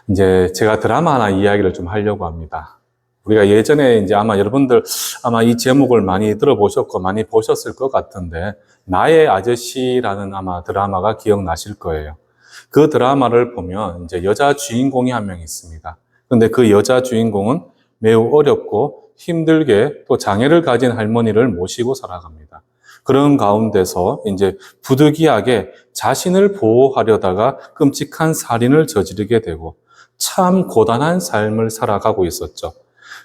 이제 제가 드라마 하나 이야기를 좀 하려고 합니다. 우리가 예전에 이제 아마 여러분들 아마 이 제목을 많이 들어보셨고 많이 보셨을 것 같은데, 나의 아저씨라는 아마 드라마가 기억나실 거예요. 그 드라마를 보면 이제 여자 주인공이 한 명 있습니다. 근데 그 여자 주인공은 매우 어렵고 힘들게 또 장애를 가진 할머니를 모시고 살아갑니다. 그런 가운데서 이제 부득이하게 자신을 보호하려다가 끔찍한 살인을 저지르게 되고 참 고단한 삶을 살아가고 있었죠.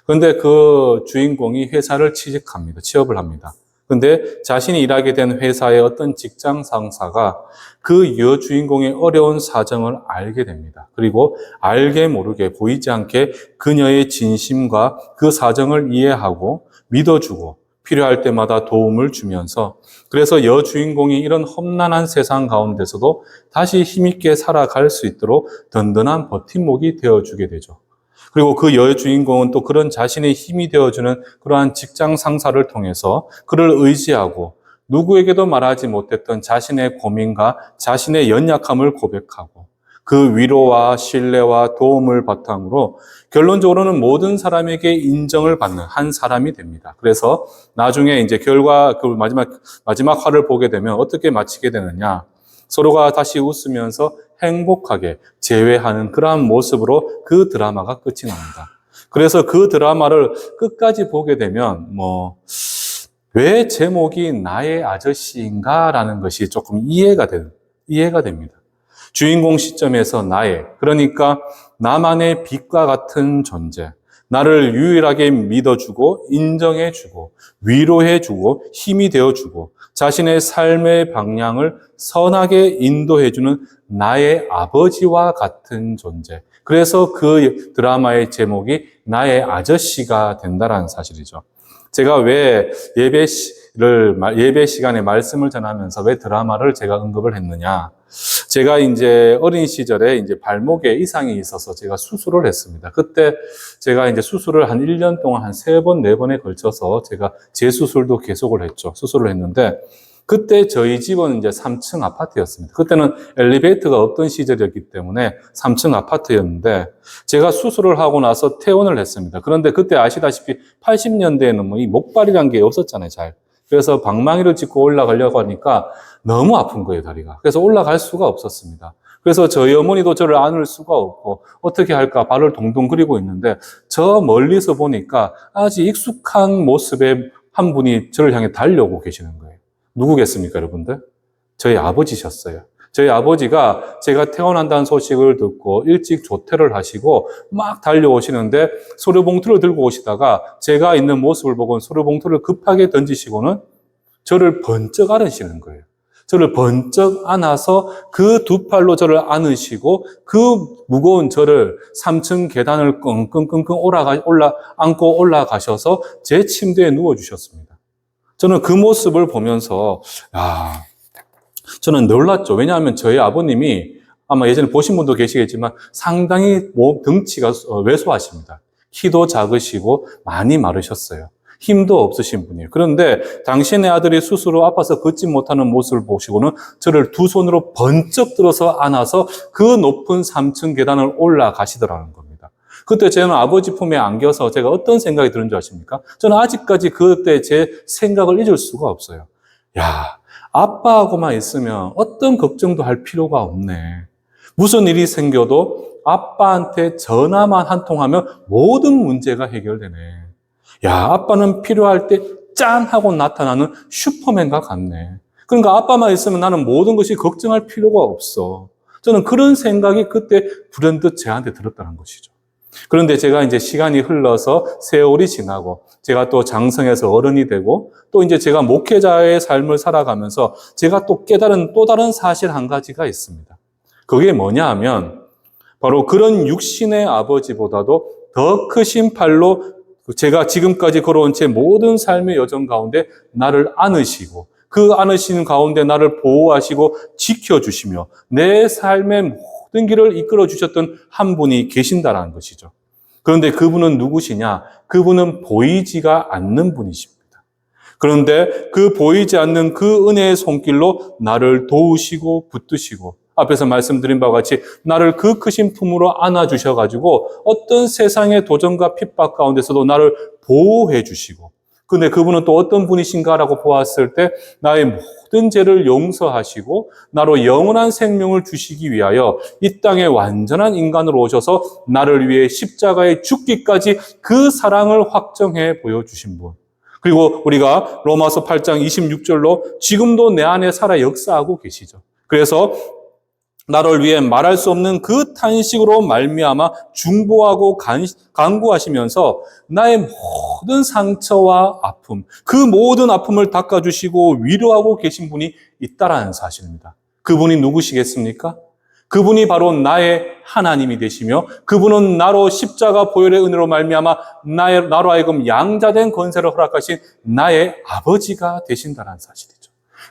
그런데 그 주인공이 회사를 취업을 합니다. 근데 자신이 일하게 된 회사의 어떤 직장 상사가 그 여주인공의 어려운 사정을 알게 됩니다. 그리고 알게 모르게 보이지 않게 그녀의 진심과 그 사정을 이해하고 믿어주고 필요할 때마다 도움을 주면서, 그래서 여주인공이 이런 험난한 세상 가운데서도 다시 힘있게 살아갈 수 있도록 든든한 버팀목이 되어주게 되죠. 그리고 그 여주인공은 또 그런 자신의 힘이 되어주는 그러한 직장 상사를 통해서 그를 의지하고 누구에게도 말하지 못했던 자신의 고민과 자신의 연약함을 고백하고 그 위로와 신뢰와 도움을 바탕으로 결론적으로는 모든 사람에게 인정을 받는 한 사람이 됩니다. 그래서 나중에 이제 그 마지막 화를 보게 되면 어떻게 마치게 되느냐. 서로가 다시 웃으면서 행복하게 재회하는 그러한 모습으로 그 드라마가 끝이 납니다. 그래서 그 드라마를 끝까지 보게 되면 왜 제목이 나의 아저씨인가라는 것이 조금 이해가 됩니다. 주인공 시점에서 그러니까 나만의 빛과 같은 존재, 나를 유일하게 믿어주고 인정해주고 위로해주고 힘이 되어주고 자신의 삶의 방향을 선하게 인도해주는 나의 아버지와 같은 존재. 그래서 그 드라마의 제목이 나의 아저씨가 된다는 사실이죠. 제가 왜 예배 시간에 말씀을 전하면서 왜 드라마를 제가 언급을 했느냐. 제가 이제 어린 시절에 이제 발목에 이상이 있어서 제가 수술을 했습니다. 그때 제가 이제 수술을 한 1년 동안 한 3번, 4번에 걸쳐서 제가 재수술도 계속을 했죠. 수술을 했는데, 그때 저희 집은 이제 3층 아파트였습니다. 그때는 엘리베이터가 없던 시절이었기 때문에 3층 아파트였는데, 제가 수술을 하고 나서 퇴원을 했습니다. 그런데 그때 아시다시피 80년대에는 이 목발이란 게 없었잖아요, 잘. 그래서 방망이를 짚고 올라가려고 하니까 너무 아픈 거예요, 다리가. 그래서 올라갈 수가 없었습니다. 그래서 저희 어머니도 저를 안을 수가 없고 어떻게 할까 발을 동동 그리고 있는데, 저 멀리서 보니까 아주 익숙한 모습의 한 분이 저를 향해 달려오고 계시는 거예요. 누구겠습니까, 여러분들? 저희 아버지셨어요. 저희 아버지가 제가 태어난다는 소식을 듣고 일찍 조퇴를 하시고 막 달려오시는데, 소류봉투를 들고 오시다가 제가 있는 모습을 보고 소류봉투를 급하게 던지시고는 저를 번쩍 안으시는 거예요. 저를 번쩍 안아서 그 두 팔로 저를 안으시고 그 무거운 저를 3층 계단을 끙끙끙끙 안고 올라가셔서 제 침대에 누워주셨습니다. 저는 그 모습을 보면서 저는 놀랐죠. 왜냐하면 저희 아버님이 아마 예전에 보신 분도 계시겠지만 상당히 덩치가 왜소하십니다. 키도 작으시고 많이 마르셨어요. 힘도 없으신 분이에요. 그런데 당신의 아들이 수술 후 아파서 걷지 못하는 모습을 보시고는 저를 두 손으로 번쩍 들어서 안아서 그 높은 3층 계단을 올라가시더라는 겁니다. 그때 저는 아버지 품에 안겨서 제가 어떤 생각이 드는 줄 아십니까? 저는 아직까지 그때 제 생각을 잊을 수가 없어요. 아빠하고만 있으면 어떤 걱정도 할 필요가 없네. 무슨 일이 생겨도 아빠한테 전화만 한 통하면 모든 문제가 해결되네. 아빠는 필요할 때 짠 하고 나타나는 슈퍼맨과 같네. 그러니까 아빠만 있으면 나는 모든 것이 걱정할 필요가 없어. 저는 그런 생각이 그때 불현듯 제한테 들었다는 것이죠. 그런데 제가 이제 시간이 흘러서 세월이 지나고 제가 또 장성해서 어른이 되고 또 이제 제가 목회자의 삶을 살아가면서 제가 또 깨달은 또 다른 사실 한 가지가 있습니다. 그게 뭐냐 하면 바로 그런 육신의 아버지보다도 더 크신 팔로 제가 지금까지 걸어온 제 모든 삶의 여정 가운데 나를 안으시고 그 안으시는 가운데 나를 보호하시고 지켜주시며 내 삶의 모든 길을 이끌어 주셨던 한 분이 계신다는 것이죠. 그런데 그분은 누구시냐? 그분은 보이지가 않는 분이십니다. 그런데 그 보이지 않는 그 은혜의 손길로 나를 도우시고 붙드시고 앞에서 말씀드린 바와 같이 나를 그 크신 품으로 안아주셔가지고 어떤 세상의 도전과 핍박 가운데서도 나를 보호해 주시고, 근데 그분은 또 어떤 분이신가라고 보았을 때 나의 모든 죄를 용서하시고 나로 영원한 생명을 주시기 위하여 이 땅에 완전한 인간으로 오셔서 나를 위해 십자가에 죽기까지 그 사랑을 확정해 보여주신 분. 그리고 우리가 로마서 8장 26절로 지금도 내 안에 살아 역사하고 계시죠. 그래서 나를 위해 말할 수 없는 그 탄식으로 말미암아 중보하고 간구하시면서 나의 모든 상처와 아픔, 그 모든 아픔을 닦아주시고 위로하고 계신 분이 있다라는 사실입니다. 그분이 누구시겠습니까? 그분이 바로 나의 하나님이 되시며 그분은 나로 십자가 보혈의 은혜로 말미암아 나로 하여금 양자된 권세를 허락하신 나의 아버지가 되신다는 사실이죠.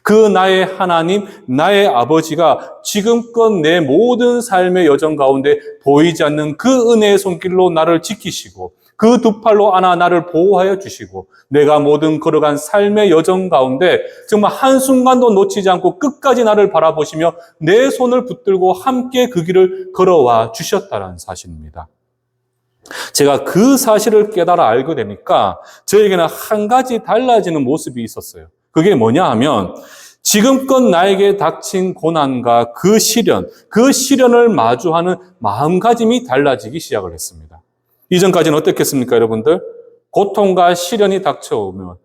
그 나의 하나님, 나의 아버지가 지금껏 내 모든 삶의 여정 가운데 보이지 않는 그 은혜의 손길로 나를 지키시고 그 두 팔로 안아 나를 보호하여 주시고 내가 모든 걸어간 삶의 여정 가운데 정말 한순간도 놓치지 않고 끝까지 나를 바라보시며 내 손을 붙들고 함께 그 길을 걸어와 주셨다는 사실입니다. 제가 그 사실을 깨달아 알게 되니까 저에게는 한 가지 달라지는 모습이 있었어요. 그게 뭐냐 하면 지금껏 나에게 닥친 고난과 그 시련을 마주하는 마음가짐이 달라지기 시작을 했습니다. 이전까지는 어떻겠습니까, 여러분들? 고통과 시련이 닥쳐오면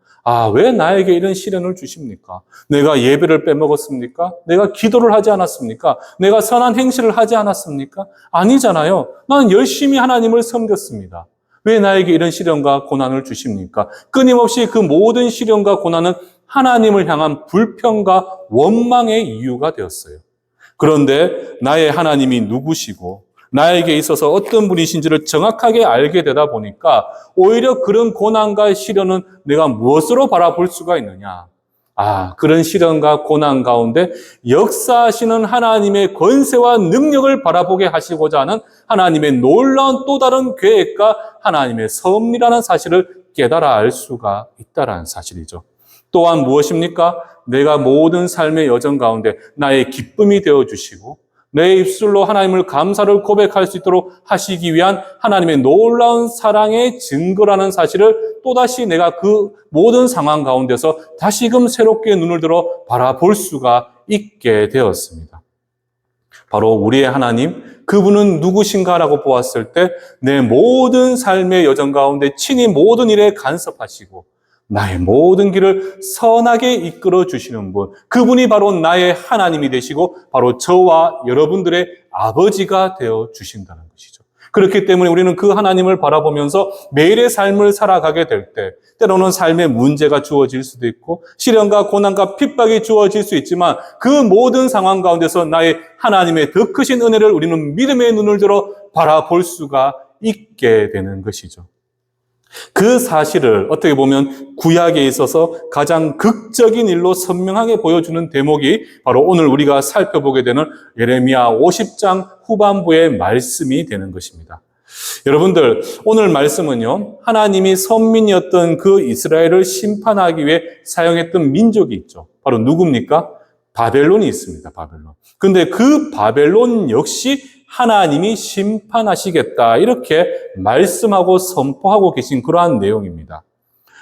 왜 나에게 이런 시련을 주십니까? 내가 예배를 빼먹었습니까? 내가 기도를 하지 않았습니까? 내가 선한 행실을 하지 않았습니까? 아니잖아요. 나는 열심히 하나님을 섬겼습니다. 왜 나에게 이런 시련과 고난을 주십니까? 끊임없이 그 모든 시련과 고난은 하나님을 향한 불평과 원망의 이유가 되었어요. 그런데 나의 하나님이 누구시고 나에게 있어서 어떤 분이신지를 정확하게 알게 되다 보니까 오히려 그런 고난과 시련은 내가 무엇으로 바라볼 수가 있느냐. 그런 시련과 고난 가운데 역사하시는 하나님의 권세와 능력을 바라보게 하시고자 하는 하나님의 놀라운 또 다른 계획과 하나님의 섭리라는 사실을 깨달아 알 수가 있다는 사실이죠. 또한 무엇입니까? 내가 모든 삶의 여정 가운데 나의 기쁨이 되어주시고 내 입술로 하나님을 감사를 고백할 수 있도록 하시기 위한 하나님의 놀라운 사랑의 증거라는 사실을 또다시 내가 그 모든 상황 가운데서 다시금 새롭게 눈을 들어 바라볼 수가 있게 되었습니다. 바로 우리의 하나님, 그분은 누구신가라고 보았을 때 내 모든 삶의 여정 가운데 친히 모든 일에 간섭하시고 나의 모든 길을 선하게 이끌어 주시는 분, 그분이 바로 나의 하나님이 되시고 바로 저와 여러분들의 아버지가 되어 주신다는 것이죠. 그렇기 때문에 우리는 그 하나님을 바라보면서 매일의 삶을 살아가게 될 때 때로는 삶에 문제가 주어질 수도 있고 시련과 고난과 핍박이 주어질 수 있지만 그 모든 상황 가운데서 나의 하나님의 더 크신 은혜를 우리는 믿음의 눈을 들어 바라볼 수가 있게 되는 것이죠. 그 사실을 어떻게 보면 구약에 있어서 가장 극적인 일로 선명하게 보여주는 대목이 바로 오늘 우리가 살펴보게 되는 예레미야 50장 후반부의 말씀이 되는 것입니다. 여러분들, 오늘 말씀은요, 하나님이 선민이었던 그 이스라엘을 심판하기 위해 사용했던 민족이 있죠. 바로 누굽니까? 바벨론이 있습니다. 바벨론. 근데 그 바벨론 역시 하나님이 심판하시겠다, 이렇게 말씀하고 선포하고 계신 그러한 내용입니다.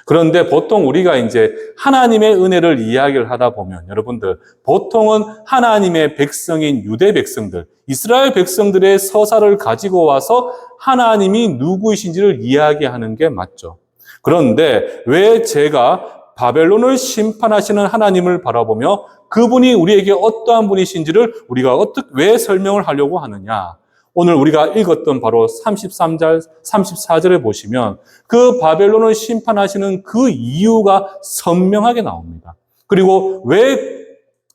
그런데 보통 우리가 이제 하나님의 은혜를 이야기를 하다 보면 여러분들, 보통은 하나님의 백성인 유대 백성들, 이스라엘 백성들의 서사를 가지고 와서 하나님이 누구이신지를 이야기하는 게 맞죠. 그런데 왜 제가 바벨론을 심판하시는 하나님을 바라보며 그분이 우리에게 어떠한 분이신지를 우리가 왜 설명을 하려고 하느냐? 오늘 우리가 읽었던 바로 33절, 34절에 보시면 그 바벨론을 심판하시는 그 이유가 선명하게 나옵니다. 그리고 왜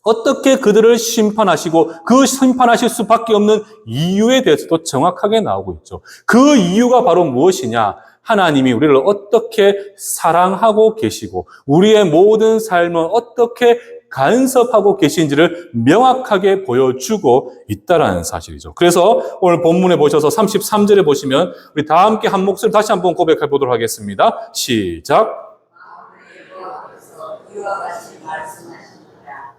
어떻게 그들을 심판하시고 그 심판하실 수밖에 없는 이유에 대해서도 정확하게 나오고 있죠. 그 이유가 바로 무엇이냐? 하나님이 우리를 어떻게 사랑하고 계시고 우리의 모든 삶은 어떻게 간섭하고 계신지를 명확하게 보여주고 있다는 사실이죠. 그래서 오늘 본문에 보셔서 33절에 보시면 우리 다 함께 한 목소리 다시 한번 고백해 보도록 하겠습니다. 시작. 이와 같이 말씀하십니다.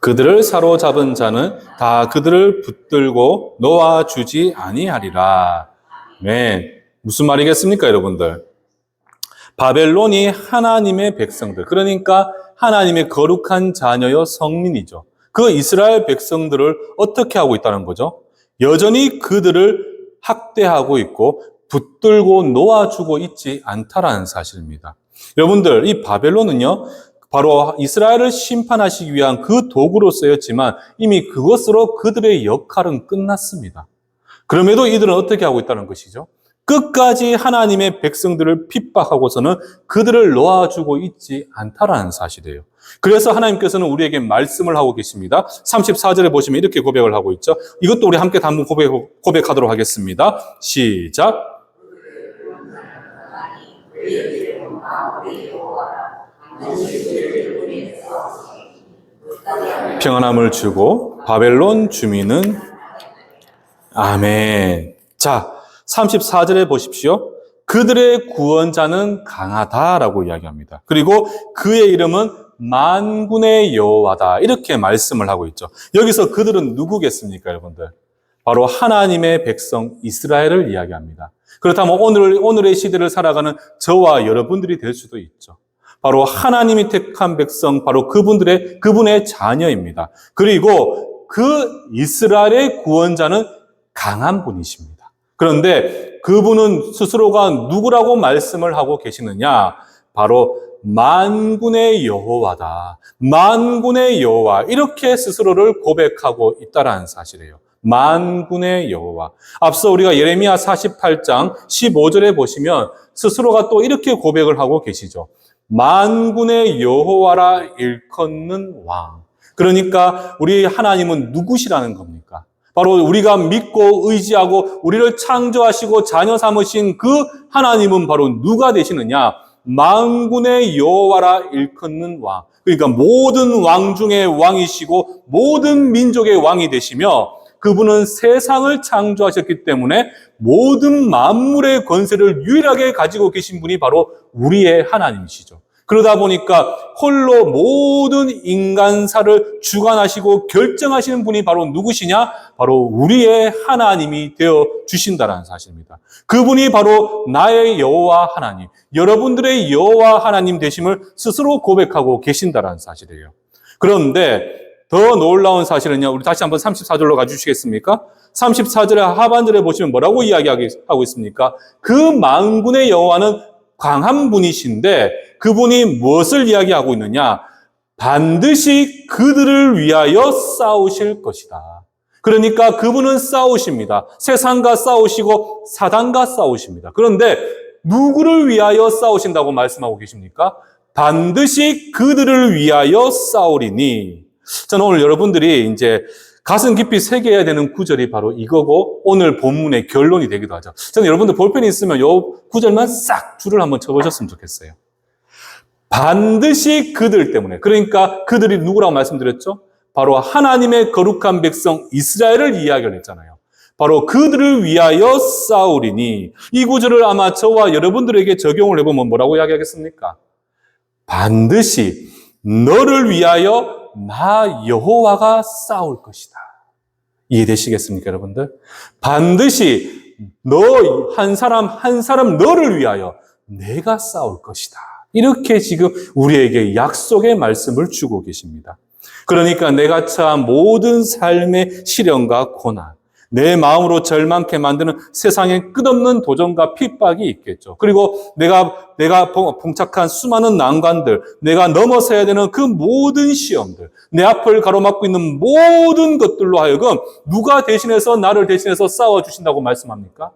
그들을 사로잡은 자는 다 그들을 붙들고 놓아주지 아니하리라. 네, 무슨 말이겠습니까, 여러분들? 바벨론이 하나님의 백성들, 그러니까 하나님의 거룩한 자녀여 성민이죠. 그 이스라엘 백성들을 어떻게 하고 있다는 거죠? 여전히 그들을 학대하고 있고 붙들고 놓아주고 있지 않다라는 사실입니다. 여러분들, 이 바벨론은요, 바로 이스라엘을 심판하시기 위한 그 도구로 쓰였지만 이미 그것으로 그들의 역할은 끝났습니다. 그럼에도 이들은 어떻게 하고 있다는 것이죠? 끝까지 하나님의 백성들을 핍박하고서는 그들을 놓아주고 있지 않다라는 사실이에요. 그래서 하나님께서는 우리에게 말씀을 하고 계십니다. 34절에 보시면 이렇게 고백을 하고 있죠. 이것도 우리 함께 한번 고백하도록 하겠습니다. 시작. 평안함을 주고 바벨론 주민은 아멘. 자, 34절에 보십시오. 그들의 구원자는 강하다라고 이야기합니다. 그리고 그의 이름은 만군의 여호와다. 이렇게 말씀을 하고 있죠. 여기서 그들은 누구겠습니까, 여러분들? 바로 하나님의 백성 이스라엘을 이야기합니다. 그렇다면 오늘의 시대를 살아가는 저와 여러분들이 될 수도 있죠. 바로 하나님이 택한 백성, 바로 그분의 자녀입니다. 그리고 그 이스라엘의 구원자는 강한 분이십니다. 그런데 그분은 스스로가 누구라고 말씀을 하고 계시느냐? 바로 만군의 여호와다. 만군의 여호와. 이렇게 스스로를 고백하고 있다라는 사실이에요. 만군의 여호와. 앞서 우리가 예레미야 48장 15절에 보시면 스스로가 또 이렇게 고백을 하고 계시죠. 만군의 여호와라 일컫는 왕. 그러니까 우리 하나님은 누구시라는 겁니까? 바로 우리가 믿고 의지하고 우리를 창조하시고 자녀 삼으신 그 하나님은 바로 누가 되시느냐? 만군의 여호와라 일컫는 왕. 그러니까 모든 왕 중에 왕이시고 모든 민족의 왕이 되시며 그분은 세상을 창조하셨기 때문에 모든 만물의 권세를 유일하게 가지고 계신 분이 바로 우리의 하나님이시죠. 그러다 보니까 홀로 모든 인간사를 주관하시고 결정하시는 분이 바로 누구시냐? 바로 우리의 하나님이 되어 주신다는 사실입니다. 그분이 바로 나의 여호와 하나님, 여러분들의 여호와 하나님 되심을 스스로 고백하고 계신다는 사실이에요. 그런데 더 놀라운 사실은요, 우리 다시 한번 34절로 가주시겠습니까? 34절의 하반절에 보시면 뭐라고 이야기하고 있습니까? 그 만군의 여호와는 강한 분이신데 그분이 무엇을 이야기하고 있느냐? 반드시 그들을 위하여 싸우실 것이다. 그러니까 그분은 싸우십니다. 세상과 싸우시고 사단과 싸우십니다. 그런데 누구를 위하여 싸우신다고 말씀하고 계십니까? 반드시 그들을 위하여 싸우리니. 저는 오늘 여러분들이 이제 가슴 깊이 새겨야 되는 구절이 바로 이거고 오늘 본문의 결론이 되기도 하죠. 저는 여러분들 볼펜이 있으면 이 구절만 싹 줄을 한번 쳐보셨으면 좋겠어요. 반드시 그들 때문에. 그러니까 그들이 누구라고 말씀드렸죠? 바로 하나님의 거룩한 백성 이스라엘을 이야기를 했잖아요. 바로 그들을 위하여 싸우리니. 이 구절을 아마 저와 여러분들에게 적용을 해보면 뭐라고 이야기하겠습니까? 반드시 너를 위하여 나 여호와가 싸울 것이다. 이해되시겠습니까, 여러분들? 반드시 너 한 사람 한 사람 너를 위하여 내가 싸울 것이다. 이렇게 지금 우리에게 약속의 말씀을 주고 계십니다. 그러니까 내가 처한 모든 삶의 시련과 고난, 내 마음으로 절망케 만드는 세상의 끝없는 도전과 핍박이 있겠죠. 그리고 내가 봉착한 수많은 난관들, 내가 넘어서야 되는 그 모든 시험들, 내 앞을 가로막고 있는 모든 것들로 하여금 누가 대신해서 나를 대신해서 싸워주신다고 말씀합니까?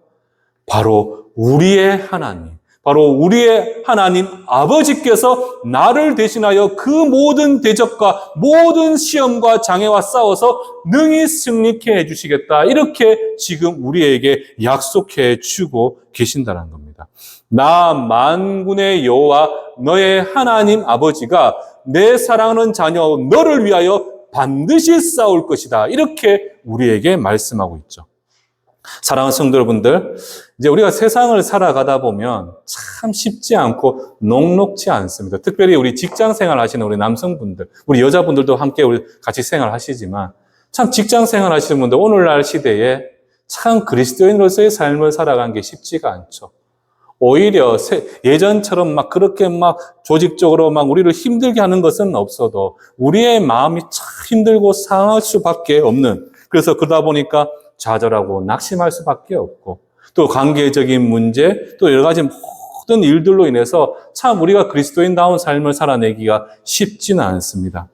바로 우리의 하나님, 바로 우리의 하나님 아버지께서 나를 대신하여 그 모든 대적과 모든 시험과 장애와 싸워서 능히 승리케 해주시겠다. 이렇게 지금 우리에게 약속해 주고 계신다는 겁니다. 나 만군의 여호와 너의 하나님 아버지가 내 사랑하는 자녀 너를 위하여 반드시 싸울 것이다. 이렇게 우리에게 말씀하고 있죠. 사랑하는 성도 여러분들, 이제 우리가 세상을 살아가다 보면 참 쉽지 않고 녹록지 않습니다. 특별히 우리 직장 생활 하시는 우리 남성분들, 우리 여자분들도 함께 우리 같이 생활하시지만 참 직장 생활 하시는 분들 오늘날 시대에 참 그리스도인으로서의 삶을 살아가는 게 쉽지가 않죠. 오히려 예전처럼 막 그렇게 막 조직적으로 막 우리를 힘들게 하는 것은 없어도 우리의 마음이 참 힘들고 상할 수밖에 없는, 그래서 그러다 보니까 좌절하고 낙심할 수밖에 없고, 또 관계적인 문제, 또 여러 가지 모든 일들로 인해서 참 우리가 그리스도인다운 삶을 살아내기가 쉽지는 않습니다.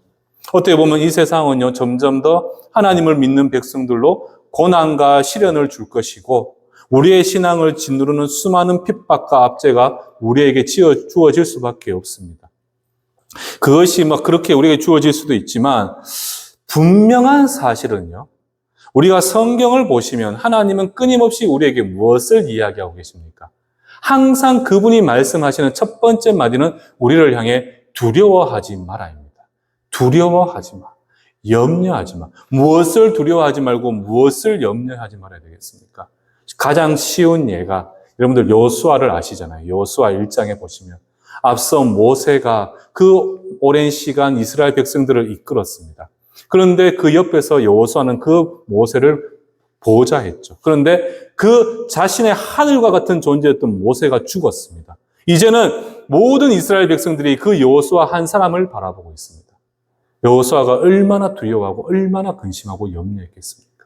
어떻게 보면 이 세상은요, 점점 더 하나님을 믿는 백성들로 고난과 시련을 줄 것이고, 우리의 신앙을 짓누르는 수많은 핍박과 압제가 우리에게 주어질 수밖에 없습니다. 그것이 막 그렇게 우리에게 주어질 수도 있지만, 분명한 사실은요, 우리가 성경을 보시면 하나님은 끊임없이 우리에게 무엇을 이야기하고 계십니까? 항상 그분이 말씀하시는 첫 번째 마디는 우리를 향해 두려워하지 마라입니다. 두려워하지 마. 염려하지 마. 무엇을 두려워하지 말고 무엇을 염려하지 말아야 되겠습니까? 가장 쉬운 예가, 여러분들 여호수아를 아시잖아요. 여호수아 1장에 보시면 앞서 모세가 그 오랜 시간 이스라엘 백성들을 이끌었습니다. 그런데 그 옆에서 여호수아는 그 모세를 보좌했죠. 그런데 그 자신의 하늘과 같은 존재였던 모세가 죽었습니다. 이제는 모든 이스라엘 백성들이 그 여호수아 한 사람을 바라보고 있습니다. 여호수아가 얼마나 두려워하고 얼마나 근심하고 염려했겠습니까?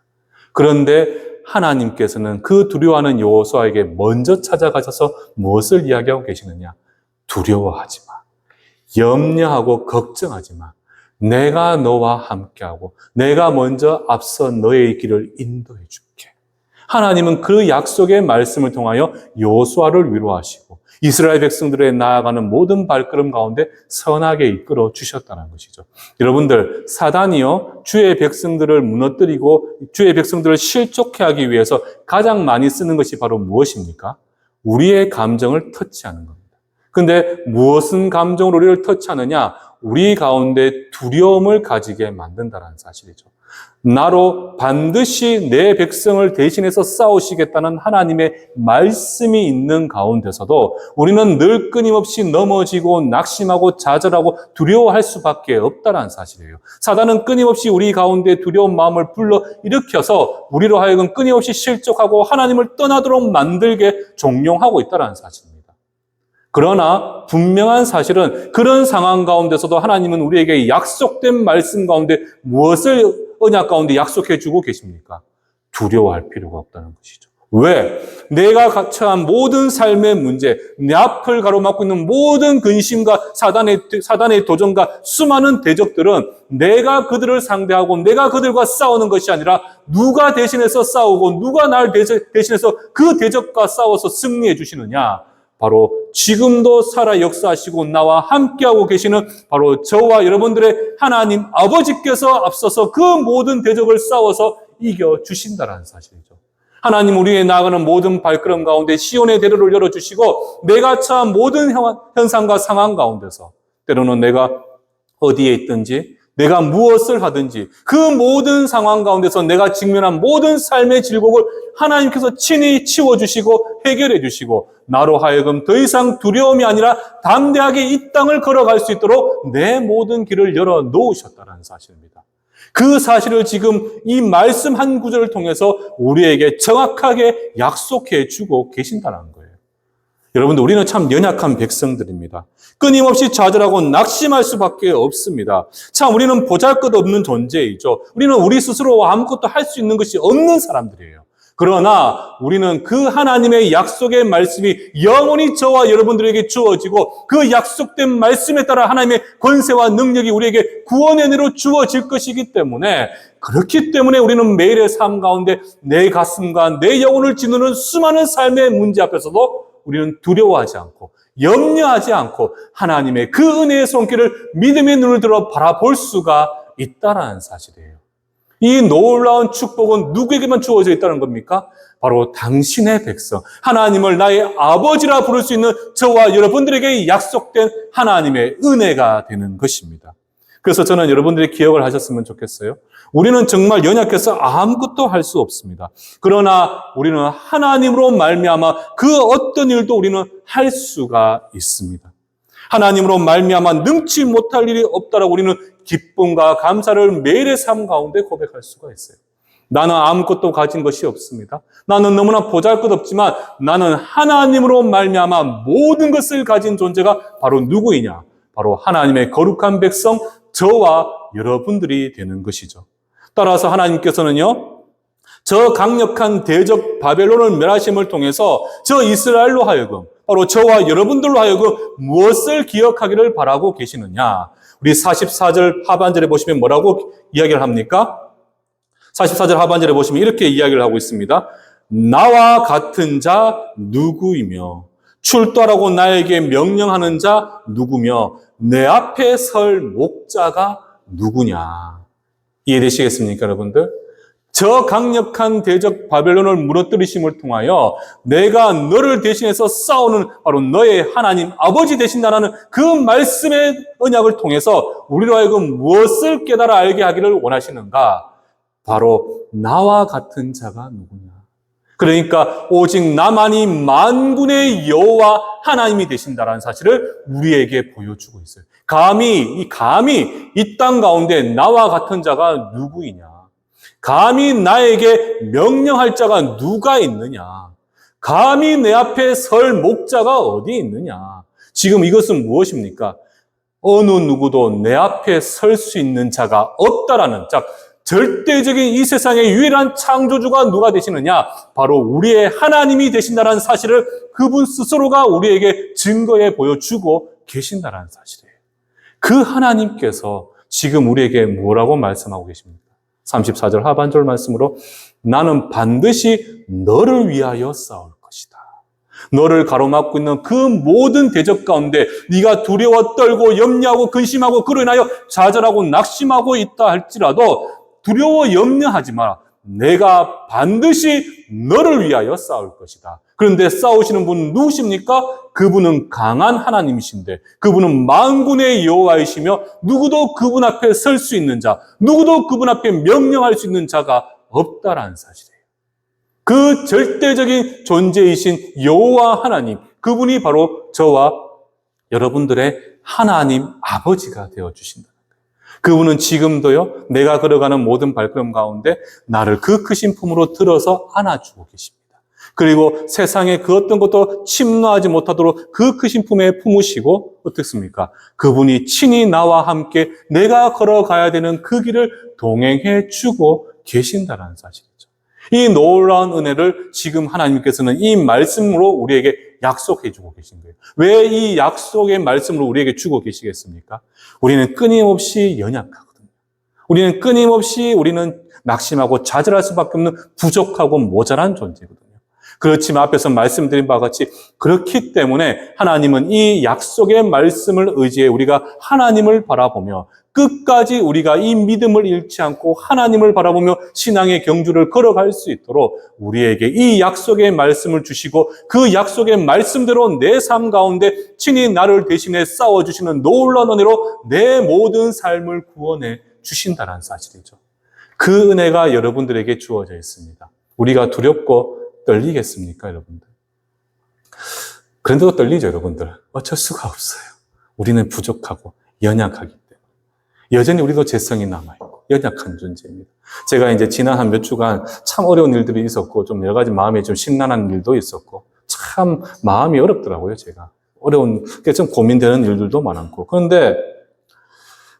그런데 하나님께서는 그 두려워하는 여호수아에게 먼저 찾아가셔서 무엇을 이야기하고 계시느냐? 두려워하지 마. 염려하고 걱정하지 마. 내가 너와 함께하고 내가 먼저 앞서 너의 길을 인도해 줄게. 하나님은 그 약속의 말씀을 통하여 여호수아를 위로하시고 이스라엘 백성들의 나아가는 모든 발걸음 가운데 선하게 이끌어 주셨다는 것이죠. 여러분들, 사단이요, 주의 백성들을 무너뜨리고 주의 백성들을 실족해 하기 위해서 가장 많이 쓰는 것이 바로 무엇입니까? 우리의 감정을 터치하는 겁니다. 근데 무엇은 감정으로 우리를 터치하느냐? 우리 가운데 두려움을 가지게 만든다는 사실이죠. 나로 반드시 내 백성을 대신해서 싸우시겠다는 하나님의 말씀이 있는 가운데서도 우리는 늘 끊임없이 넘어지고 낙심하고 좌절하고 두려워할 수밖에 없다는 사실이에요. 사단은 끊임없이 우리 가운데 두려운 마음을 불러일으켜서 우리로 하여금 끊임없이 실족하고 하나님을 떠나도록 만들게 종용하고 있다는 사실입니다. 그러나 분명한 사실은 그런 상황 가운데서도 하나님은 우리에게 약속된 말씀 가운데 무엇을 언약 가운데 약속해 주고 계십니까? 두려워할 필요가 없다는 것이죠. 왜? 내가 처한 모든 삶의 문제, 내 앞을 가로막고 있는 모든 근심과 사단의 도전과 수많은 대적들은 내가 그들을 상대하고 내가 그들과 싸우는 것이 아니라 누가 대신해서 싸우고 누가 날 대신해서 그 대적과 싸워서 승리해 주시느냐? 바로 지금도 살아 역사하시고 나와 함께하고 계시는 바로 저와 여러분들의 하나님 아버지께서 앞서서 그 모든 대적을 싸워서 이겨주신다는 사실이죠. 하나님 우리의 나아가는 모든 발걸음 가운데 시온의 대로를 열어주시고 내가 처한 모든 현상과 상황 가운데서 때로는 내가 어디에 있든지 내가 무엇을 하든지 그 모든 상황 가운데서 내가 직면한 모든 삶의 질곡을 하나님께서 친히 치워주시고 해결해 주시고 나로 하여금 더 이상 두려움이 아니라 담대하게 이 땅을 걸어갈 수 있도록 내 모든 길을 열어 놓으셨다는 사실입니다. 그 사실을 지금 이 말씀 한 구절을 통해서 우리에게 정확하게 약속해 주고 계신다는 거예요. 여러분들, 우리는 참 연약한 백성들입니다. 끊임없이 좌절하고 낙심할 수밖에 없습니다. 참 우리는 보잘것없는 존재이죠. 우리는 우리 스스로 아무것도 할 수 있는 것이 없는 사람들이에요. 그러나 우리는 그 하나님의 약속의 말씀이 영원히 저와 여러분들에게 주어지고 그 약속된 말씀에 따라 하나님의 권세와 능력이 우리에게 구원의 은혜로 주어질 것이기 때문에, 그렇기 때문에 우리는 매일의 삶 가운데 내 가슴과 내 영혼을 짓누르는 수많은 삶의 문제 앞에서도 우리는 두려워하지 않고 염려하지 않고 하나님의 그 은혜의 손길을 믿음의 눈을 들어 바라볼 수가 있다는 사실이에요. 이 놀라운 축복은 누구에게만 주어져 있다는 겁니까? 바로 당신의 백성, 하나님을 나의 아버지라 부를 수 있는 저와 여러분들에게 약속된 하나님의 은혜가 되는 것입니다. 그래서 저는 여러분들이 기억을 하셨으면 좋겠어요. 우리는 정말 연약해서 아무것도 할 수 없습니다. 그러나 우리는 하나님으로 말미암아 그 어떤 일도 우리는 할 수가 있습니다. 하나님으로 말미암아 능치 못할 일이 없다라고 우리는 기쁨과 감사를 매일의 삶 가운데 고백할 수가 있어요. 나는 아무것도 가진 것이 없습니다. 나는 너무나 보잘것없지만 나는 하나님으로 말미암아 모든 것을 가진 존재가 바로 누구이냐? 바로 하나님의 거룩한 백성 저와 여러분들이 되는 것이죠. 따라서 하나님께서는요, 저 강력한 대적 바벨론을 멸하심을 통해서 저 이스라엘로 하여금 바로 저와 여러분들로 하여금 무엇을 기억하기를 바라고 계시느냐? 우리 44절 하반절에 보시면 뭐라고 이야기를 합니까? 44절 하반절에 보시면 이렇게 이야기를 하고 있습니다. 나와 같은 자 누구이며 출두하라고 나에게 명령하는 자 누구며 내 앞에 설 목자가 누구냐? 이해되시겠습니까, 여러분들? 저 강력한 대적 바벨론을 무너뜨리심을 통하여 내가 너를 대신해서 싸우는 바로 너의 하나님 아버지 되신다는 그 말씀의 언약을 통해서 우리로 하여금 무엇을 깨달아 알게 하기를 원하시는가? 바로 나와 같은 자가 누구냐? 그러니까 오직 나만이 만군의 여호와 하나님이 되신다라는 사실을 우리에게 보여주고 있어요. 감히 이 땅 가운데 나와 같은 자가 누구이냐? 감히 나에게 명령할 자가 누가 있느냐? 감히 내 앞에 설 목자가 어디 있느냐? 지금 이것은 무엇입니까? 어느 누구도 내 앞에 설 수 있는 자가 없다라는, 절대적인 이 세상의 유일한 창조주가 누가 되시느냐? 바로 우리의 하나님이 되신다는 사실을 그분 스스로가 우리에게 증거해 보여주고 계신다는 사실이에요. 그 하나님께서 지금 우리에게 뭐라고 말씀하고 계십니까? 34절 하반절 말씀으로 나는 반드시 너를 위하여 싸울 것이다. 너를 가로막고 있는 그 모든 대적 가운데 네가 두려워 떨고 염려하고 근심하고 그로 인하여 좌절하고 낙심하고 있다 할지라도 두려워 염려하지 마라. 내가 반드시 너를 위하여 싸울 것이다. 그런데 싸우시는 분은 누구십니까? 그분은 강한 하나님이신데 그분은 만군의 여호와이시며 누구도 그분 앞에 설 수 있는 자, 누구도 그분 앞에 명령할 수 있는 자가 없다라는 사실이에요. 그 절대적인 존재이신 여호와 하나님, 그분이 바로 저와 여러분들의 하나님 아버지가 되어주신다. 그분은 지금도요, 내가 걸어가는 모든 발걸음 가운데 나를 그 크신 품으로 들어서 안아주고 계십니다. 그리고 세상에 그 어떤 것도 침노하지 못하도록 그 크신 품에 품으시고, 어떻습니까? 그분이 친히 나와 함께 내가 걸어가야 되는 그 길을 동행해 주고 계신다는 사실이죠. 이 놀라운 은혜를 지금 하나님께서는 이 말씀으로 우리에게 약속해 주고 계신 거예요. 왜 이 약속의 말씀으로 우리에게 주고 계시겠습니까? 우리는 끊임없이 연약하거든요. 우리는 낙심하고 좌절할 수밖에 없는 부족하고 모자란 존재거든요. 그렇지만 앞에서 말씀드린 바와 같이 그렇기 때문에 하나님은 이 약속의 말씀을 의지해 우리가 하나님을 바라보며 끝까지 우리가 이 믿음을 잃지 않고 하나님을 바라보며 신앙의 경주를 걸어갈 수 있도록 우리에게 이 약속의 말씀을 주시고 그 약속의 말씀대로 내 삶 가운데 친히 나를 대신해 싸워주시는 놀라운 은혜로 내 모든 삶을 구원해 주신다는 사실이죠. 그 은혜가 여러분들에게 주어져 있습니다. 우리가 두렵고 떨리겠습니까, 여러분들? 그런데도 떨리죠, 여러분들. 어쩔 수가 없어요. 우리는 부족하고 연약하기 때문에. 여전히 우리도 죄성이 남아있고 연약한 존재입니다. 제가 이제 지난 한 몇 주간 참 어려운 일들이 있었고 좀 여러 가지 마음이 좀 심란한 일도 있었고 참 마음이 어렵더라고요, 제가. 좀 고민되는 일들도 많았고. 그런데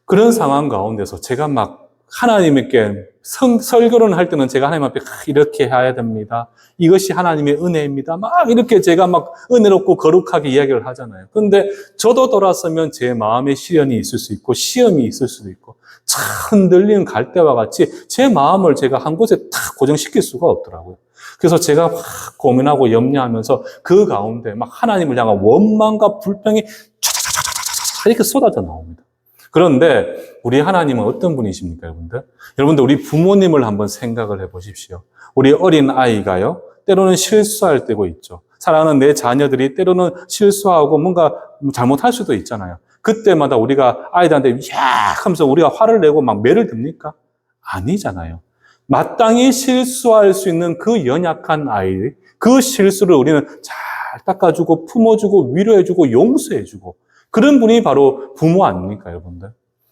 그런 상황 가운데서 제가 막 하나님께 설교를 할 때는 제가 하나님 앞에 이렇게 해야 됩니다. 이것이 하나님의 은혜입니다. 막 이렇게 제가 막 은혜롭고 거룩하게 이야기를 하잖아요. 그런데 저도 돌아서면 제 마음에 시련이 있을 수 있고 시험이 있을 수도 있고 참 흔들리는 갈대와 같이 제 마음을 제가 한 곳에 딱 고정시킬 수가 없더라고요. 그래서 제가 막 고민하고 염려하면서 그 가운데 막 하나님을 향한 원망과 불평이 촤촤촤촤촤 이렇게 쏟아져 나옵니다. 그런데 우리 하나님은 어떤 분이십니까, 여러분들? 여러분들 우리 부모님을 한번 생각을 해보십시오. 우리 어린 아이가요, 때로는 실수할 때고 있죠. 사랑하는 내 자녀들이 때로는 실수하고 뭔가 잘못할 수도 있잖아요. 그때마다 우리가 아이들한테 야 하면서 우리가 화를 내고 막 매를 듭니까? 아니잖아요. 마땅히 실수할 수 있는 그 연약한 아이, 그 실수를 우리는 잘 닦아주고 품어주고 위로해주고 용서해주고 그런 분이 바로 부모 아닙니까, 여러분들?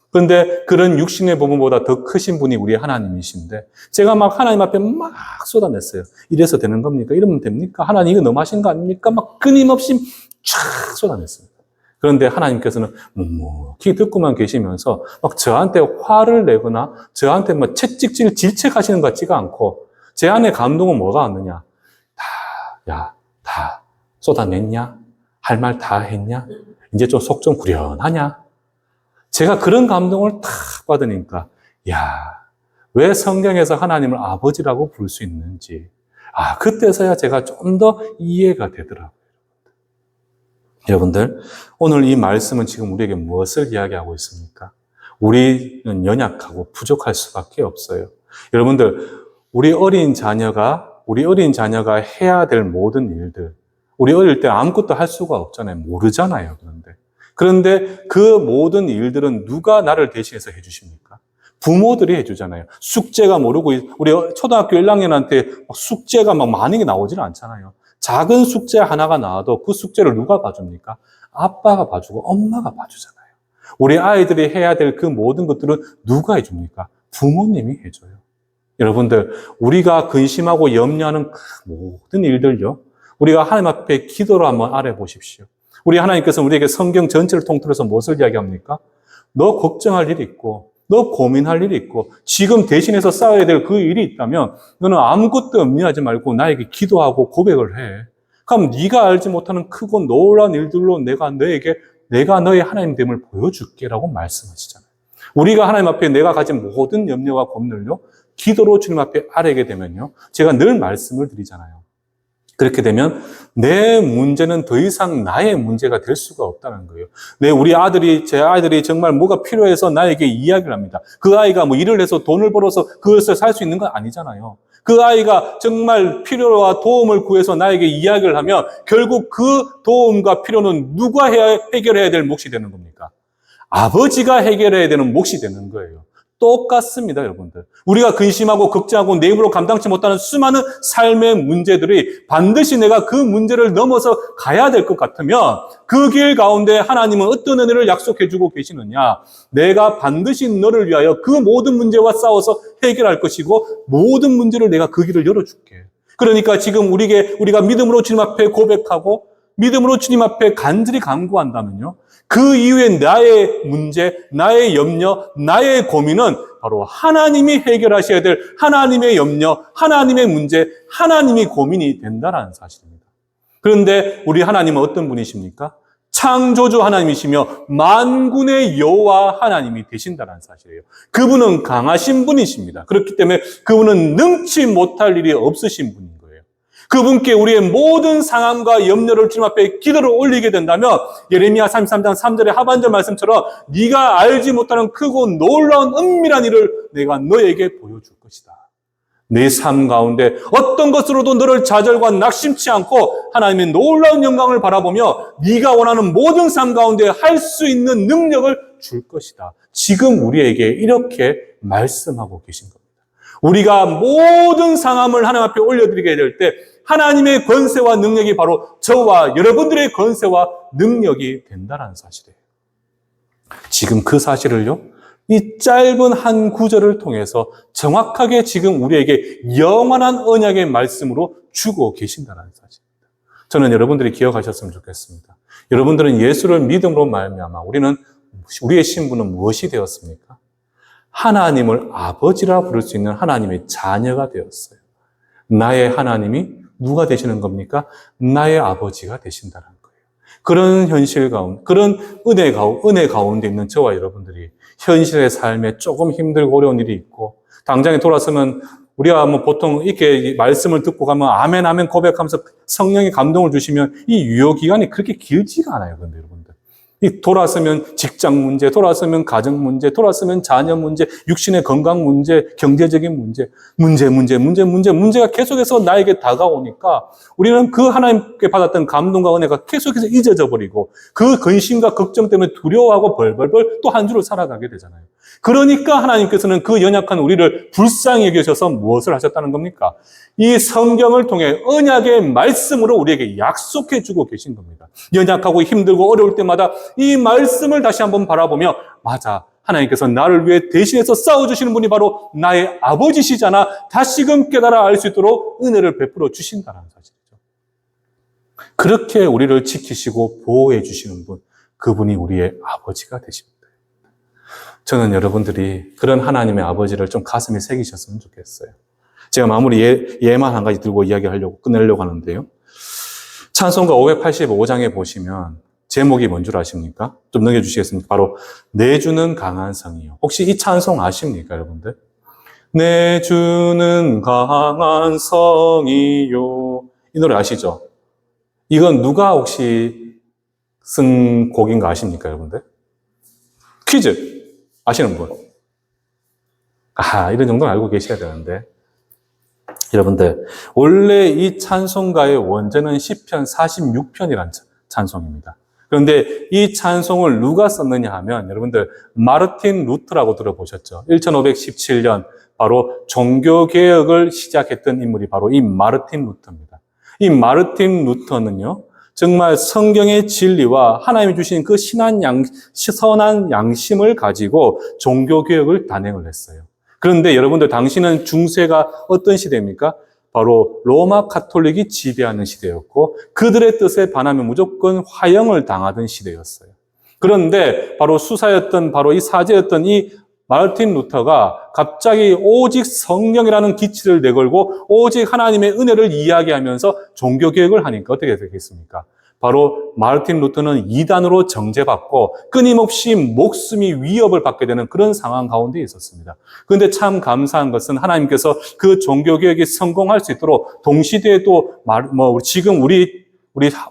그런데 그런 육신의 부모보다 더 크신 분이 우리 하나님이신데 제가 막 하나님 앞에 막 쏟아냈어요. 이래서 되는 겁니까? 이러면 됩니까? 하나님 이거 너무하신 거 아닙니까? 막 끊임없이 쫙 쏟아냈어요. 그런데 하나님께서는 묵묵히 듣고만 계시면서 막 저한테 화를 내거나 저한테 막 채찍질 질책하시는 것 같지가 않고 제 안에 감동은 뭐가 왔느냐? 다 쏟아냈냐? 할 말 다 했냐? 이제 좀 속 좀 후련하냐? 제가 그런 감동을 탁 받으니까 왜 성경에서 하나님을 아버지라고 부를 수 있는지 그때서야 제가 좀 더 이해가 되더라고요. 여러분들, 오늘 이 말씀은 지금 우리에게 무엇을 이야기하고 있습니까? 우리는 연약하고 부족할 수밖에 없어요. 여러분들, 우리 어린 자녀가 해야 될 모든 일들, 우리 어릴 때 아무것도 할 수가 없잖아요. 모르잖아요. 그런데 그 모든 일들은 누가 나를 대신해서 해주십니까? 부모들이 해주잖아요. 숙제가 모르고, 우리 초등학교 1학년한테 숙제가 막 많은 게 나오지는 않잖아요. 작은 숙제 하나가 나와도 그 숙제를 누가 봐줍니까? 아빠가 봐주고 엄마가 봐주잖아요. 우리 아이들이 해야 될 그 모든 것들은 누가 해줍니까? 부모님이 해줘요. 여러분들, 우리가 근심하고 염려하는 그 모든 일들요. 우리가 하나님 앞에 기도로 한번 알아보십시오. 우리 하나님께서 우리에게 성경 전체를 통틀어서 무엇을 이야기합니까? 너 걱정할 일이 있고 너 고민할 일이 있고 지금 대신해서 싸워야 될 그 일이 있다면 너는 아무것도 염려하지 말고 나에게 기도하고 고백을 해. 그럼 네가 알지 못하는 크고 놀라운 일들로 내가 너의 하나님됨을 보여줄게라고 말씀하시잖아요. 우리가 하나님 앞에 내가 가진 모든 염려와 고민을요 기도로 주님 앞에 아뢰게 되면요 제가 늘 말씀을 드리잖아요. 그렇게 되면 내 문제는 더 이상 나의 문제가 될 수가 없다는 거예요. 제 아이들이 정말 뭐가 필요해서 나에게 이야기를 합니다. 그 아이가 뭐 일을 해서 돈을 벌어서 그것을 살 수 있는 건 아니잖아요. 그 아이가 정말 필요와 도움을 구해서 나에게 이야기를 하면 결국 그 도움과 필요는 누가 해결해야 될 몫이 되는 겁니까? 아버지가 해결해야 되는 몫이 되는 거예요. 똑같습니다, 여러분들. 우리가 근심하고 걱정하고 내 힘으로 감당치 못하는 수많은 삶의 문제들이 반드시 내가 그 문제를 넘어서 가야 될 것 같으면 그 길 가운데 하나님은 어떤 은혜를 약속해주고 계시느냐? 내가 반드시 너를 위하여 그 모든 문제와 싸워서 해결할 것이고 모든 문제를 내가 그 길을 열어줄게. 그러니까 지금 우리가 믿음으로 주님 앞에 고백하고 믿음으로 주님 앞에 간절히 간구한다면요. 그 이후에 나의 문제, 나의 염려, 나의 고민은 바로 하나님이 해결하셔야 될 하나님의 염려, 하나님의 문제, 하나님이 고민이 된다는 사실입니다. 그런데 우리 하나님은 어떤 분이십니까? 창조주 하나님이시며 만군의 여호와 하나님이 되신다는 사실이에요. 그분은 강하신 분이십니다. 그렇기 때문에 그분은 능치 못할 일이 없으신 분인 거예요. 그분께 우리의 모든 상함과 염려를 주님 앞에 기도를 올리게 된다면 예레미야 33장 3절의 하반절 말씀처럼 네가 알지 못하는 크고 놀라운 은밀한 일을 내가 너에게 보여줄 것이다. 내 삶 가운데 어떤 것으로도 너를 좌절과 낙심치 않고 하나님의 놀라운 영광을 바라보며 네가 원하는 모든 삶 가운데 할 수 있는 능력을 줄 것이다. 지금 우리에게 이렇게 말씀하고 계신 겁니다. 우리가 모든 상함을 하나님 앞에 올려드리게 될 때 하나님의 권세와 능력이 바로 저와 여러분들의 권세와 능력이 된다는 사실이에요. 지금 그 사실을요, 이 짧은 한 구절을 통해서 정확하게 지금 우리에게 영원한 언약의 말씀으로 주고 계신다는 사실입니다. 저는 여러분들이 기억하셨으면 좋겠습니다. 여러분들은 예수를 믿음으로 말미암아 우리의 신분은 무엇이 되었습니까? 하나님을 아버지라 부를 수 있는 하나님의 자녀가 되었어요. 나의 하나님이 누가 되시는 겁니까? 나의 아버지가 되신다는 거예요. 그런 현실 가운데, 그런 은혜 가운데 있는 저와 여러분들이 현실의 삶에 조금 힘들고 어려운 일이 있고, 당장에 돌아서면 우리가 보통 이렇게 말씀을 듣고 가면 아멘, 아멘 고백하면서 성령의 감동을 주시면 이 유효기간이 그렇게 길지가 않아요. 근데 여러분들. 이 돌아서면 직장 문제, 돌아서면 가정 문제, 돌아서면 자녀 문제, 육신의 건강 문제, 경제적인 문제가 계속해서 나에게 다가오니까 우리는 그 하나님께 받았던 감동과 은혜가 계속해서 잊어져 버리고 그 근심과 걱정 때문에 두려워하고 벌벌벌 또 한 주를 살아가게 되잖아요. 그러니까 하나님께서는 그 연약한 우리를 불쌍히 여기셔서 무엇을 하셨다는 겁니까? 이 성경을 통해 언약의 말씀으로 우리에게 약속해 주고 계신 겁니다. 연약하고 힘들고 어려울 때마다 이 말씀을 다시 한번 바라보며 맞아, 하나님께서 나를 위해 대신해서 싸워주시는 분이 바로 나의 아버지시잖아. 다시금 깨달아 알 수 있도록 은혜를 베풀어 주신다는 사실이죠. 그렇게 우리를 지키시고 보호해 주시는 분, 그분이 우리의 아버지가 되십니다. 저는 여러분들이 그런 하나님의 아버지를 좀 가슴에 새기셨으면 좋겠어요. 제가 마무리 예만 한 가지 들고 이야기하려고 끝내려고 하는데요. 찬송가 585장에 보시면 제목이 뭔 줄 아십니까? 좀 넘겨주시겠습니까? 바로 내 주는 강한 성이요. 혹시 이 찬송 아십니까, 여러분들? 내 주는 강한 성이요. 이 노래 아시죠? 이건 누가 혹시 쓴 곡인 거 아십니까, 여러분들? 퀴즈 아시는 분? 이런 정도는 알고 계셔야 되는데. 여러분들, 원래 이 찬송가의 원제는 시편 46편이라는 찬송입니다. 그런데 이 찬송을 누가 썼느냐 하면 여러분들 마르틴 루터라고 들어보셨죠? 1517년 바로 종교개혁을 시작했던 인물이 바로 이 마르틴 루터입니다. 이 마르틴 루터는요, 정말 성경의 진리와 하나님이 주신 그 선한 양심을 가지고 종교개혁을 단행을 했어요. 그런데 여러분들 당시는 중세가 어떤 시대입니까? 바로 로마 카톨릭이 지배하는 시대였고 그들의 뜻에 반하면 무조건 화형을 당하던 시대였어요. 그런데 바로 수사였던 바로 이 사제였던 이 마르틴 루터가 갑자기 오직 성령이라는 기치를 내걸고 오직 하나님의 은혜를 이야기하면서 종교개혁을 하니까 어떻게 되겠습니까? 바로 마르틴 루터는 이단으로 정죄받고 끊임없이 목숨이 위협을 받게 되는 그런 상황 가운데 있었습니다. 그런데 참 감사한 것은 하나님께서 그 종교개혁이 성공할 수 있도록 동시대에 또 지금 우리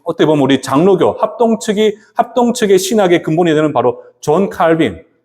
어떻게 보면 우리 장로교 합동측의 신학의 근본이 되는 바로 존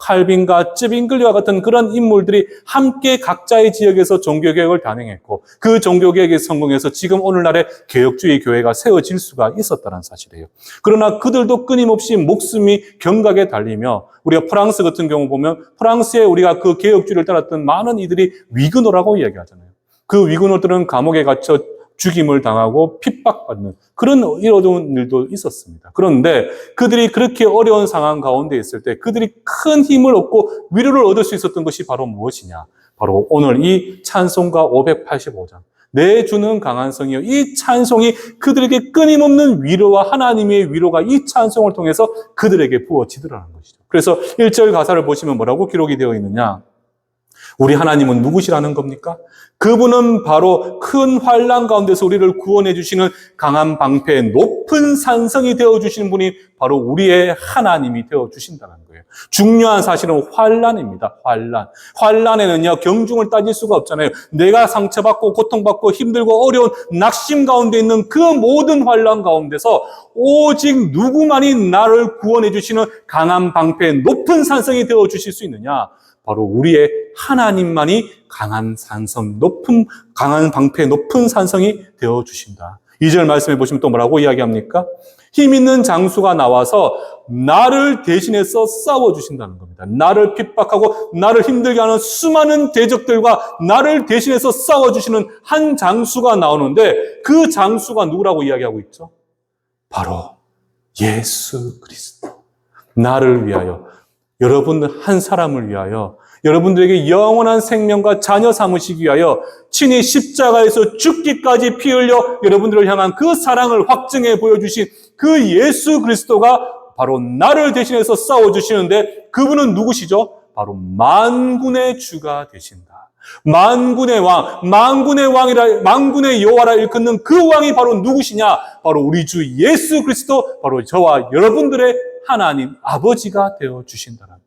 칼빈과 쯔빙글리와 같은 그런 인물들이 함께 각자의 지역에서 종교개혁을 단행했고 그 종교개혁이 성공해서 지금 오늘날의 개혁주의 교회가 세워질 수가 있었다는 사실이에요. 그러나 그들도 끊임없이 목숨이 경각에 달리며 우리가 프랑스 같은 경우 보면 프랑스에 우리가 그 개혁주의를 따랐던 많은 이들이 위그노라고 이야기하잖아요. 그 위그노들은 감옥에 갇혀 죽임을 당하고 핍박받는 그런 어려운 일도 있었습니다. 그런데 그들이 그렇게 어려운 상황 가운데 있을 때 그들이 큰 힘을 얻고 위로를 얻을 수 있었던 것이 바로 무엇이냐? 바로 오늘 이 찬송가 585장 내 주는 강한 성이요. 이 찬송이 그들에게 끊임없는 위로와 하나님의 위로가 이 찬송을 통해서 그들에게 부어지더라는 것이죠. 그래서 1절 가사를 보시면 뭐라고 기록이 되어 있느냐? 우리 하나님은 누구시라는 겁니까? 그분은 바로 큰 환난 가운데서 우리를 구원해 주시는 강한 방패, 높은 산성이 되어주시는 분이 바로 우리의 하나님이 되어주신다는 거예요. 중요한 사실은 환난입니다. 환난에는요, 경중을 따질 수가 없잖아요. 내가 상처받고 고통받고 힘들고 어려운 낙심 가운데 있는 그 모든 환난 가운데서 오직 누구만이 나를 구원해 주시는 강한 방패, 높은 산성이 되어주실 수 있느냐? 바로 우리의 하나님만이 강한 방패, 높은 산성이 되어 주신다. 2절 말씀해 보시면 또 뭐라고 이야기합니까? 힘 있는 장수가 나와서 나를 대신해서 싸워 주신다는 겁니다. 나를 핍박하고 나를 힘들게 하는 수많은 대적들과 나를 대신해서 싸워 주시는 한 장수가 나오는데 그 장수가 누구라고 이야기하고 있죠? 바로 예수 그리스도. 나를 위하여, 여러분 한 사람을 위하여, 여러분들에게 영원한 생명과 자녀 삼으시기 위하여 친히 십자가에서 죽기까지 피 흘려 여러분들을 향한 그 사랑을 확증해 보여주신 그 예수 그리스도가 바로 나를 대신해서 싸워주시는데 그분은 누구시죠? 바로 만군의 주가 되신다. 만군의 왕, 만군의 여호와라 일컫는 그 왕이 바로 누구시냐? 바로 우리 주 예수 그리스도, 바로 저와 여러분들의 하나님 아버지가 되어 주신다는 거예요.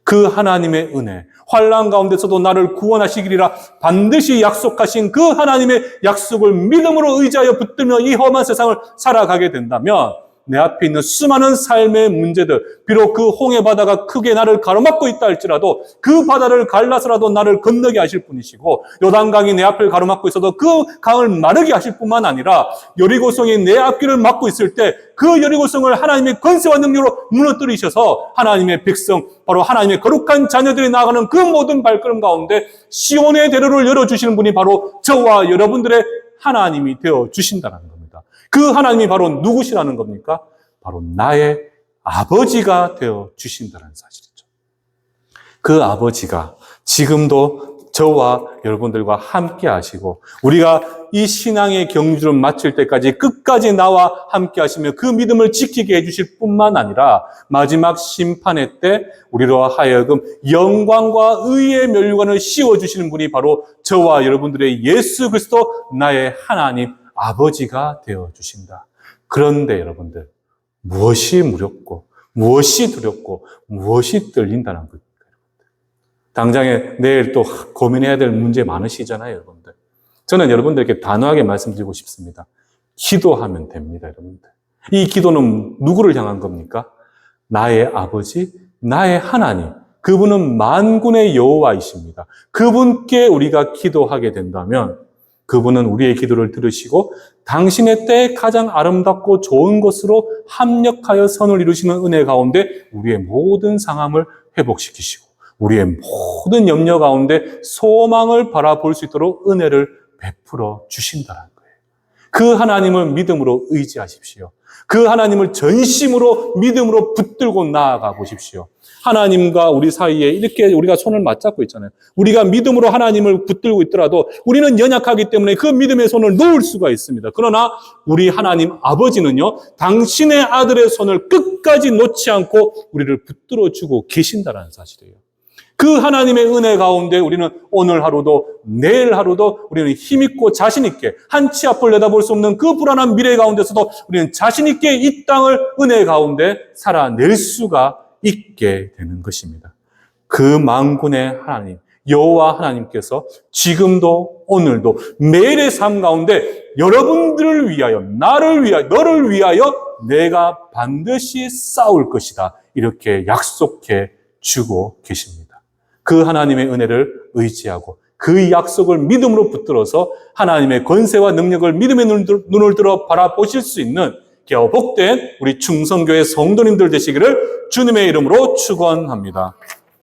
그 하나님의 은혜, 환난 가운데서도 나를 구원하시기리라 반드시 약속하신 그 하나님의 약속을 믿음으로 의지하여 붙들며 이 험한 세상을 살아가게 된다면 내 앞에 있는 수많은 삶의 문제들, 비록 그 홍해 바다가 크게 나를 가로막고 있다 할지라도 그 바다를 갈라서라도 나를 건너게 하실 분이시고, 요단강이 내 앞을 가로막고 있어도 그 강을 마르게 하실 뿐만 아니라 여리고성이 내 앞길을 막고 있을 때 그 여리고성을 하나님의 권세와 능력으로 무너뜨리셔서 하나님의 백성, 바로 하나님의 거룩한 자녀들이 나아가는 그 모든 발걸음 가운데 시온의 대로를 열어주시는 분이 바로 저와 여러분들의 하나님이 되어 주신다는 겁니다. 그 하나님이 바로 누구시라는 겁니까? 바로 나의 아버지가 되어 주신다는 사실이죠. 그 아버지가 지금도 저와 여러분들과 함께 하시고, 우리가 이 신앙의 경주를 마칠 때까지 끝까지 나와 함께 하시며 그 믿음을 지키게 해주실 뿐만 아니라 마지막 심판의 때 우리로 하여금 영광과 의의 면류관을 씌워주시는 분이 바로 저와 여러분들의 예수 그리스도 나의 하나님 아버지가 되어주신다. 그런데 여러분들, 무엇이 무렵고 무엇이 두렵고 무엇이 떨린다는 겁니까? 당장에 내일 또 고민해야 될 문제 많으시잖아요, 여러분들. 저는 여러분들께 단호하게 말씀드리고 싶습니다. 기도하면 됩니다, 여러분들. 이 기도는 누구를 향한 겁니까? 나의 아버지, 나의 하나님. 그분은 만군의 여호와이십니다. 그분께 우리가 기도하게 된다면 그분은 우리의 기도를 들으시고 당신의 때에 가장 아름답고 좋은 것으로 합력하여 선을 이루시는 은혜 가운데 우리의 모든 상함을 회복시키시고 우리의 모든 염려 가운데 소망을 바라볼 수 있도록 은혜를 베풀어 주신다는 거예요. 그 하나님을 믿음으로 의지하십시오. 그 하나님을 전심으로 믿음으로 붙들고 나아가 보십시오. 하나님과 우리 사이에 이렇게 우리가 손을 맞잡고 있잖아요. 우리가 믿음으로 하나님을 붙들고 있더라도 우리는 연약하기 때문에 그 믿음의 손을 놓을 수가 있습니다. 그러나 우리 하나님 아버지는요, 당신의 아들의 손을 끝까지 놓지 않고 우리를 붙들어주고 계신다는 사실이에요. 그 하나님의 은혜 가운데 우리는 오늘 하루도 내일 하루도 우리는 힘있고 자신있게 한 치 앞을 내다볼 수 없는 그 불안한 미래 가운데서도 우리는 자신있게 이 땅을 은혜 가운데 살아낼 수가 있게 되는 것입니다. 그 만군의 하나님, 여호와 하나님께서 지금도 오늘도 매일의 삶 가운데 여러분들을 위하여, 나를 위하여, 너를 위하여 내가 반드시 싸울 것이다. 이렇게 약속해 주고 계십니다. 그 하나님의 은혜를 의지하고 그 약속을 믿음으로 붙들어서 하나님의 권세와 능력을 믿음의 눈을 들어 바라보실 수 있는 귀하고 복된 우리 충성교회 성도님들 되시기를 주님의 이름으로 축원합니다.